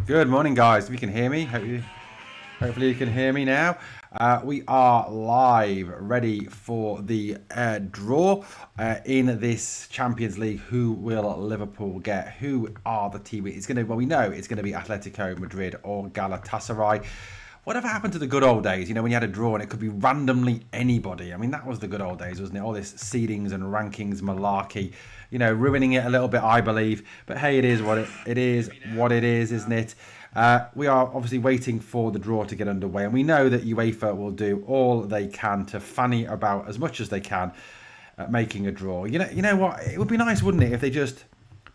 Good morning, guys. If you can hear me, hopefully you can hear me now. We are live, ready for the draw in this Champions League. Who will Liverpool get? Who are the team? It's going to. Well, we know it's going to be Atletico Madrid or Galatasaray. Whatever happened to the good old days, when you had a draw and it could be randomly anybody? I mean, that was the good old days, wasn't it? All this seedings and rankings malarkey, ruining it a little bit, I believe. But hey, it is what it is, isn't it? We are obviously waiting for the draw to get underway, and we know that UEFA will do all they can to fanny about as much as they can at making a draw. You know what? It would be nice, wouldn't it, if they just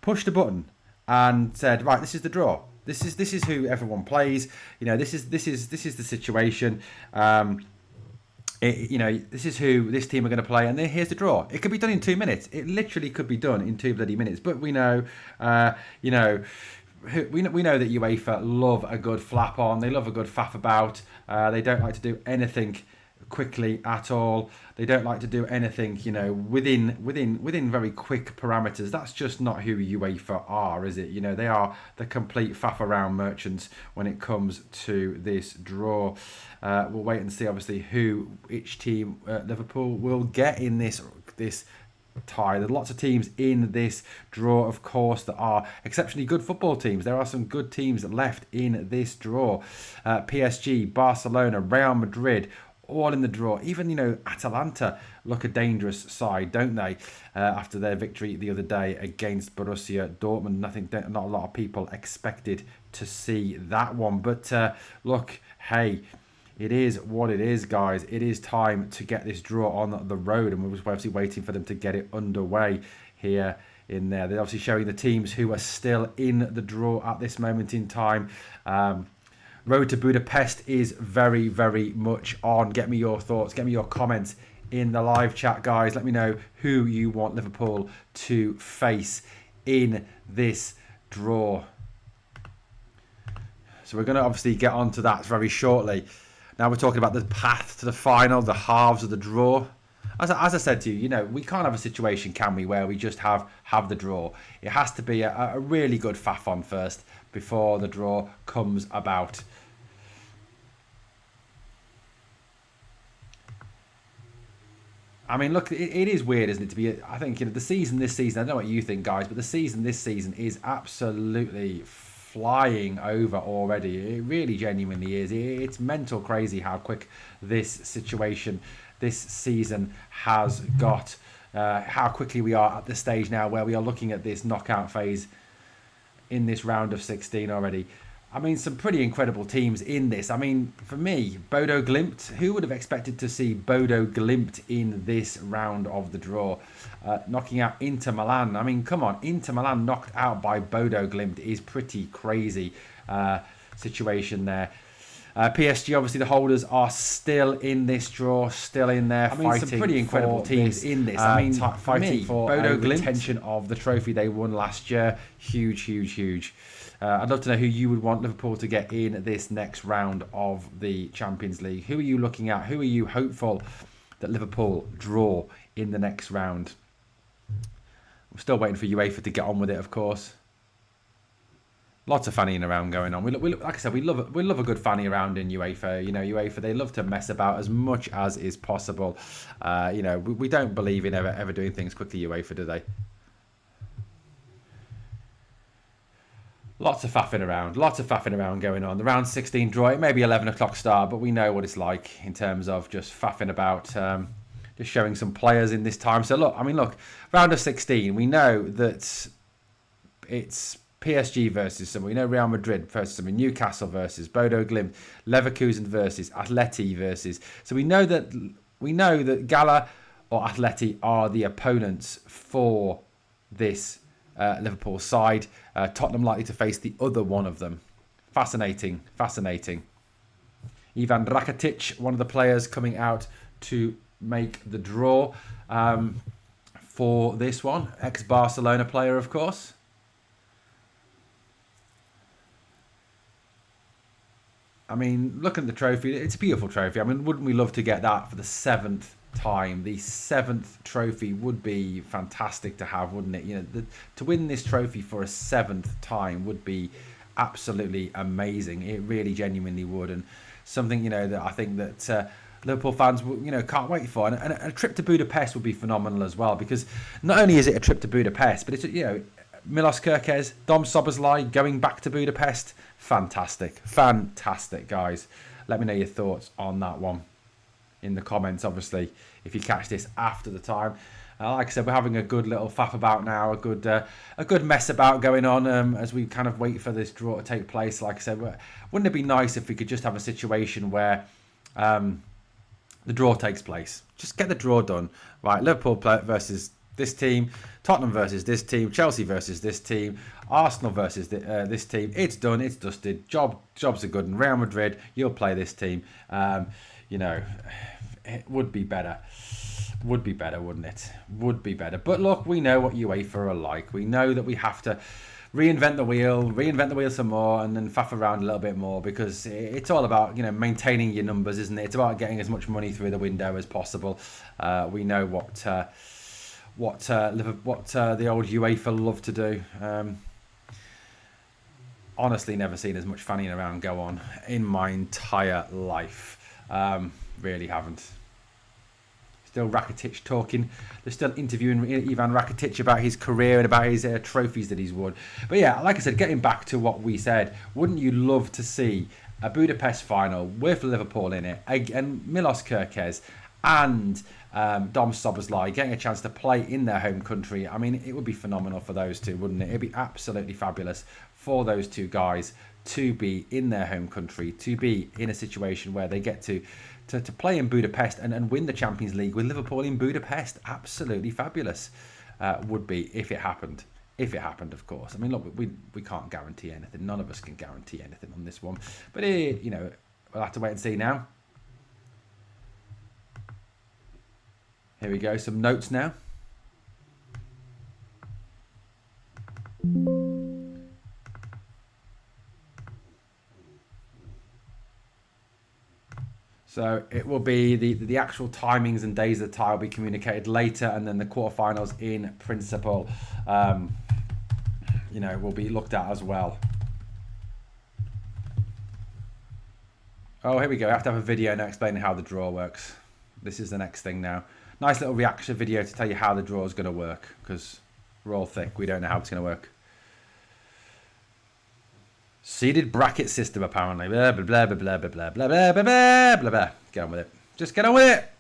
pushed a button and said, right, this is the draw. This is who everyone plays. This is the situation. This is who this team are going to play, and then here's the draw. It could be done in 2 minutes. It literally could be done in 2 bloody minutes. But we know, we know that UEFA love a good flap on. They love a good faff about. They don't like to do anything quickly at all. They don't like to do anything, within very quick parameters. That's just not who UEFA are, is it? They are the complete faff around merchants when it comes to this draw. We'll wait and see, obviously, which team Liverpool will get in this tie. There are lots of teams in this draw, of course, that are exceptionally good football teams. There are some good teams left in this draw. PSG, Barcelona, Real Madrid, all in the draw. Even, Atalanta look a dangerous side, don't they? After their victory the other day against Borussia Dortmund. Not a lot of people expected to see that one. But look, hey, it is what it is, guys. It is time to get this draw on the road, and we're obviously waiting for them to get it underway here in there. They're obviously showing the teams who are still in the draw at this moment in time. Road to Budapest is very, very much on. Get me your thoughts. Get me your comments in the live chat, guys. Let me know who you want Liverpool to face in this draw. So we're going to obviously get onto that very shortly. Now we're talking about the path to the final, the halves of the draw. As I said to you, we can't have a situation, can we, where we just have the draw. It has to be a really good faff on first before the draw comes about. I mean, look, it is weird, isn't it, to be... I think, this season, I don't know what you think, guys, but this season is absolutely flying over already. It really genuinely is. It's mental crazy how quick this season has got. How quickly we are at the stage now where we are looking at this knockout phase in this round of 16 already. I mean, some pretty incredible teams in this. I mean, for me, Bodo Glimt. Who would have expected to see Bodo Glimt in this round of the draw? Knocking out Inter Milan. I mean, come on. Inter Milan knocked out by Bodo Glimt is pretty crazy situation there. PSG, obviously, the holders are still in this draw, still in there. I mean, fighting some pretty incredible teams in this. I mean, fighting for Bodo Glimt retention of the trophy they won last year. Huge, huge, huge. I'd love to know who you would want Liverpool to get in this next round of the Champions League. Who are you looking at? Who are you hopeful that Liverpool draw in the next round? We're still waiting for UEFA to get on with it, of course. Lots of fannying around going on. Like I said, we love a good fanny around in UEFA. UEFA, they love to mess about as much as is possible. We don't believe in ever doing things quickly, UEFA, do they? Lots of faffing around going on. The round 16 draw, it may be 11 o'clock start, but we know what it's like in terms of just faffing about, just showing some players in this time. So look, round of 16, we know that it's PSG versus someone. We know Real Madrid versus someone, Newcastle versus Bodo Glimt, Leverkusen versus Atleti versus. So we know that Gala or Atleti are the opponents for this Liverpool side. Tottenham likely to face the other one of them. Fascinating. Ivan Rakitic, one of the players coming out to make the draw for this one. Ex-Barcelona player, of course. I mean, looking at the trophy, it's a beautiful trophy. I mean, wouldn't we love to get that for the 7th time? The 7th trophy would be fantastic to have, wouldn't it? To win this trophy for a 7th time would be absolutely amazing. It really genuinely would, and something, you know, that I think that Liverpool fans, you know, can't wait for. And a trip to Budapest would be phenomenal as well, because not only is it a trip to Budapest, but it's, you know, Milos Kerkez, Dom Szoboszlai going back to Budapest. Fantastic. Fantastic, guys. Let me know your thoughts on that one in the comments, obviously, if you catch this after the time. Like I said, we're having a good little faff about now, a good mess about going on as we kind of wait for this draw to take place. Like I said, wouldn't it be nice if we could just have a situation where the draw takes place? Just get the draw done. Right, Liverpool versus this team, Tottenham versus this team, Chelsea versus this team, Arsenal versus this team. It's done, it's dusted. Jobs are good. And Real Madrid, you'll play this team. You know, it would be better. Would be better, wouldn't it? Would be better. But look, we know what UEFA are like. We know that we have to reinvent the wheel some more, and then faff around a little bit more, because it's all about, you know, maintaining your numbers, isn't it? It's about getting as much money through the window as possible. We know what the old UEFA love to do. Honestly, never seen as much fanning around go on in my entire life. Really haven't. Still Rakitic talking. They're still interviewing Ivan Rakitic about his career and about his trophies that he's won. But yeah, like I said, getting back to what we said, wouldn't you love to see a Budapest final with Liverpool in it, and Milos Kerkez and Dom Szoboszlai getting a chance to play in their home country? I mean, it would be phenomenal for those two, wouldn't it? It'd be absolutely fabulous for those two guys to be in their home country, to be in a situation where they get to play in Budapest and win the Champions League with Liverpool in Budapest. Absolutely fabulous would be if it happened. If it happened, of course. I mean, look, we can't guarantee anything. None of us can guarantee anything on this one. But, you know, we'll have to wait and see now. Here we go. Some notes now. So it will be the actual timings and days of the tie will be communicated later, and then the quarterfinals in principle, you know, will be looked at as well. Oh, here we go. I have to have a video now explaining how the draw works. This is the next thing now. Nice little reaction video to tell you how the draw is going to work, because we're all thick. We don't know how it's going to work. Seeded bracket system, apparently. Blah, blah, blah, blah, blah, blah, blah, blah, blah, blah, blah, blah. Get on with it. Just get on with it.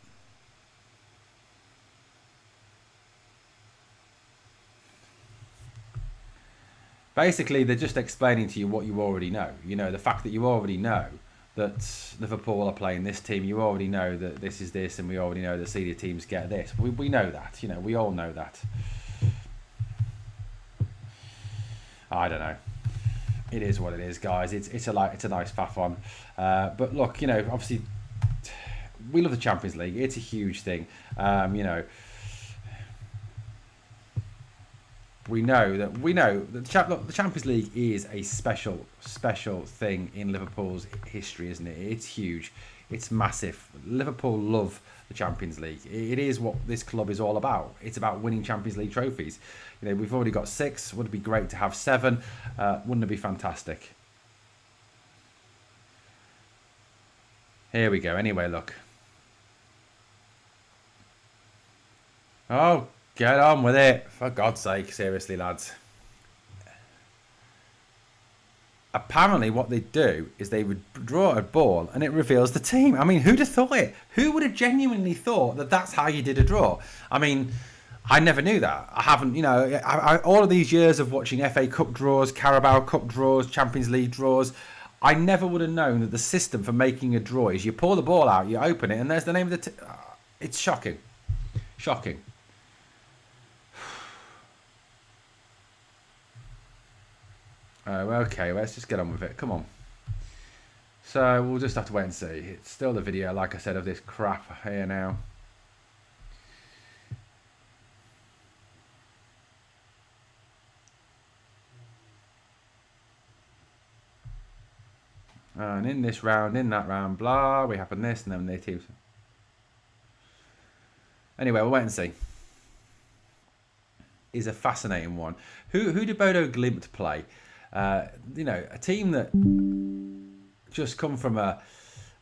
Basically, they're just explaining to you what you already know. You know, the fact that you already know that Liverpool are playing this team. You already know that this is this, and we already know that seeded teams get this. We know that. You know, we all know that. I don't know. It is what it is, guys. It's a nice faff on. But look, you know, obviously, we love the Champions League. It's a huge thing. You know, we know that the Champions League is a special thing in Liverpool's history, isn't it? It's huge. It's massive. Liverpool love the Champions League. It is what this club is all about. It's about winning Champions League trophies. You know, we've already got 6. Would it be great to have 7? Wouldn't it be fantastic? Here we go. Anyway, look. Oh, get on with it. For God's sake, seriously, lads. Apparently what they do is they would draw a ball and it reveals the team. I mean, who'd have thought it? Who would have genuinely thought that that's how you did a draw? I mean, I never knew that. I haven't, you know, all of these years of watching FA Cup draws, Carabao Cup draws, Champions League draws, I never would have known that the system for making a draw is you pull the ball out, you open it, and there's the name of the it's shocking. Shocking. Oh, okay, let's just get on with it. Come on. So we'll just have to wait and see. It's still the video, like I said, of this crap here now. And in this round, in that round, blah, we happen this, and then the teams. Anyway, we'll wait and see. Is a fascinating one. Who did Bodo Glimt play? You know, a team that just come from a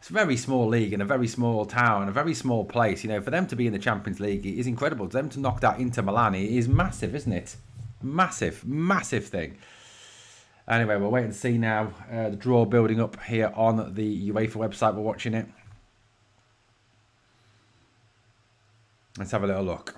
very small league in a very small town, a very small place. You know, for them to be in the Champions League is incredible. For them to knock that Inter Milan is massive, isn't it? Massive, massive thing. Anyway, we'll wait and see now. The draw building up here on the UEFA website. We're watching it. Let's have a little look.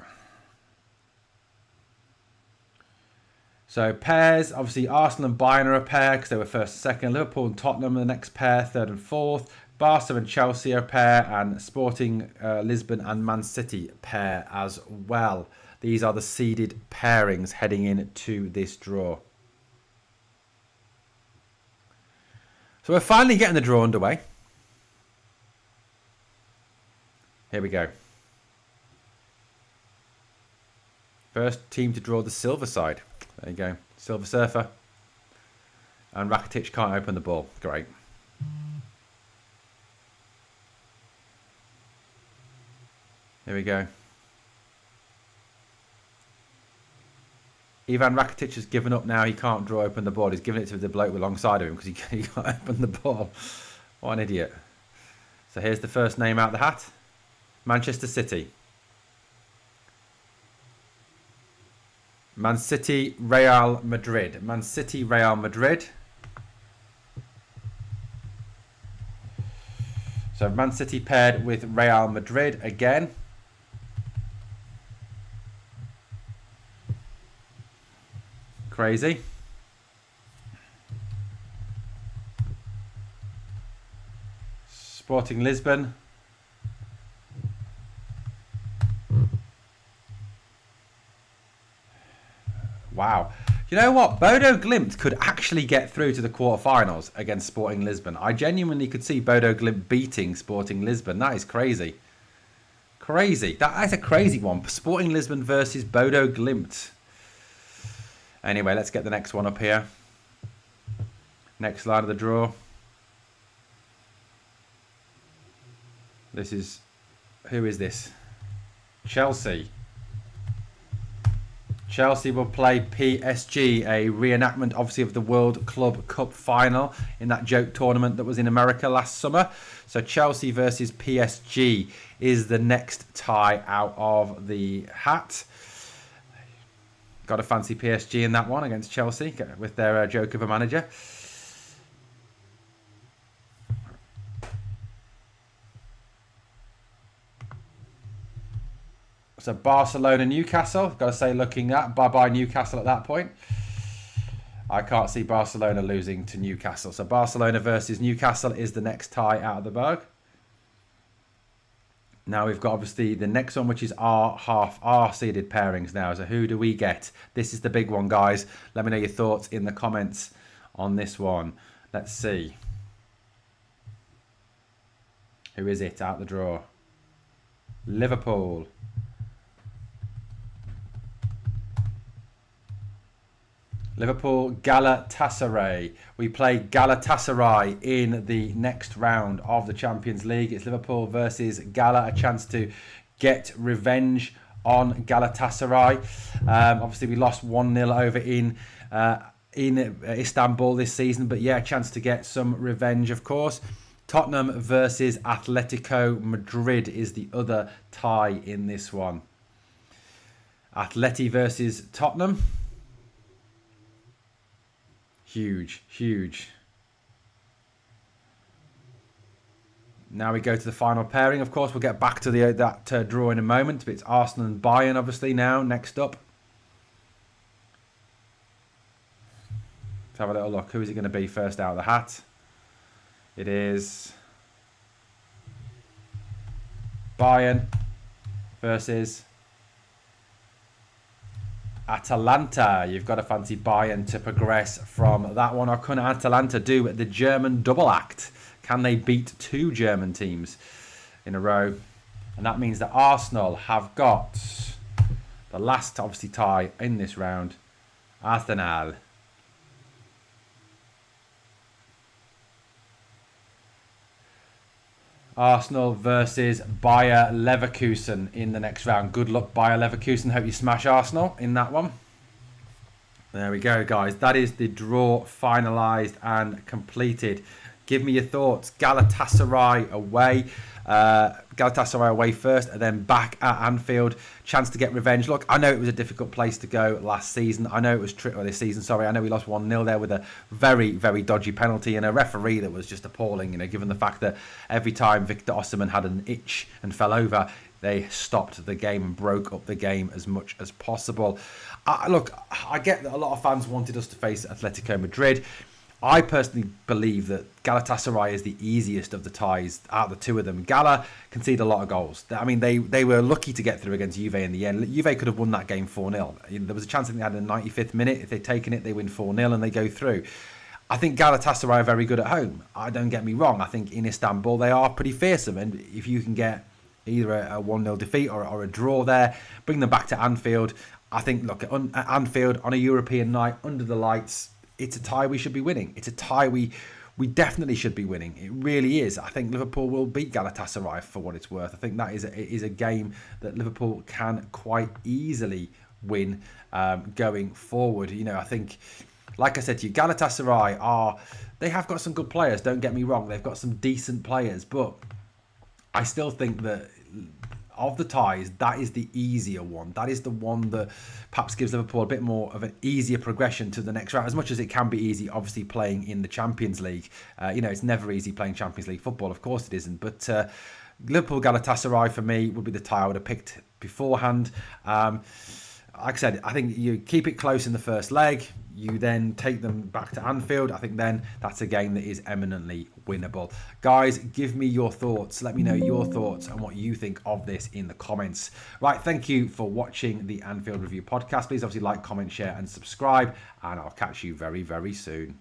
So pairs, obviously Arsenal and Bayern are a pair because they were first and second. Liverpool and Tottenham are the next pair, third and fourth. Barca and Chelsea are a pair, and Sporting Lisbon and Man City pair as well. These are the seeded pairings heading into this draw. So we're finally getting the draw underway. Here we go. First team to draw the silver side. There you go. Silver Surfer. And Rakitic can't open the ball. Great. Here we go. Ivan Rakitic has given up now. He can't draw open the ball. He's given it to the bloke alongside of him because he can't open the ball. What an idiot. So here's the first name out the hat. Manchester City. Man City, Real Madrid. Man City, Real Madrid. So Man City paired with Real Madrid again. Crazy. Sporting Lisbon. Wow. You know what? Bodo Glimt could actually get through to the quarterfinals against Sporting Lisbon. I genuinely could see Bodo Glimt beating Sporting Lisbon. That is crazy. Crazy. That is a crazy one. Sporting Lisbon versus Bodo Glimt. Anyway, let's get the next one up here. Next line of the draw. This is... Who is this? Chelsea. Chelsea will play PSG, a reenactment obviously of the World Club Cup final in that joke tournament that was in America last summer. So Chelsea versus PSG is the next tie out of the hat. Got to fancy PSG in that one against Chelsea with their joke of a manager. So Barcelona, Newcastle. Got to say, looking at bye-bye Newcastle at that point. I can't see Barcelona losing to Newcastle. So Barcelona versus Newcastle is the next tie out of the bag. Now we've got obviously the next one, which is our seeded pairings now. So who do we get? This is the big one, guys. Let me know your thoughts in the comments on this one. Let's see. Who is it out the draw? Liverpool. Liverpool, Galatasaray. We play Galatasaray in the next round of the Champions League. It's Liverpool versus Gala, a chance to get revenge on Galatasaray. Obviously, we lost 1-0 over in Istanbul this season, but yeah, a chance to get some revenge, of course. Tottenham versus Atletico Madrid is the other tie in this one. Atleti versus Tottenham. Huge, huge. Now we go to the final pairing. Of course, we'll get back to that draw in a moment. But it's Arsenal and Bayern, obviously, now. Next up. Let's have a little look. Who is it going to be first out of the hat? It is Bayern versus Atalanta. You've got to fancy Bayern to progress from that one. Or can Atalanta do the German double act? Can they beat two German teams in a row? And that means that Arsenal have got the last, obviously, tie in this round. Arsenal. Arsenal versus Bayer Leverkusen in the next round. Good luck, Bayer Leverkusen. Hope you smash Arsenal in that one. There we go, guys. That is the draw finalised and completed. Give me your thoughts. Galatasaray away. Galatasaray away first and then back at Anfield. Chance to get revenge. Look, I know it was a difficult place to go last season. I know it was this season, sorry. I know we lost 1-0 there with a very, very dodgy penalty and a referee that was just appalling, given the fact that every time Victor Osimhen had an itch and fell over, they stopped the game and broke up the game as much as possible. Look, I get that a lot of fans wanted us to face Atletico Madrid. I personally believe that Galatasaray is the easiest of the ties out of the two of them. Gala conceded a lot of goals. I mean, they were lucky to get through against Juve in the end. Juve could have won that game 4-0. There was a chance that they had in the 95th minute. If they'd taken it, they win 4-0 and they go through. I think Galatasaray are very good at home. Don't get me wrong. I think in Istanbul, they are pretty fearsome. And if you can get either a 1-0 defeat or a draw there, bring them back to Anfield. I think, look, at Anfield on a European night, under the lights, it's a tie we should be winning. It's a tie we definitely should be winning. It really is. I think Liverpool will beat Galatasaray for what it's worth. I think that is a game that Liverpool can quite easily win going forward. I think, like I said to you, Galatasaray they have got some good players, don't get me wrong. They've got some decent players, but I still think that of the ties, that is the easier one. That is the one that perhaps gives Liverpool a bit more of an easier progression to the next round. As much as it can be easy, obviously, playing in the Champions League. It's never easy playing Champions League football. Of course it isn't. But Liverpool Galatasaray, for me, would be the tie I would have picked beforehand. Like I said, I think you keep it close in the first leg. You then take them back to Anfield. I think then that's a game that is eminently winnable. Guys, give me your thoughts. Let me know your thoughts and what you think of this in the comments. Right, thank you for watching the Anfield Review podcast. Please obviously like, comment, share and subscribe. And I'll catch you very, very soon.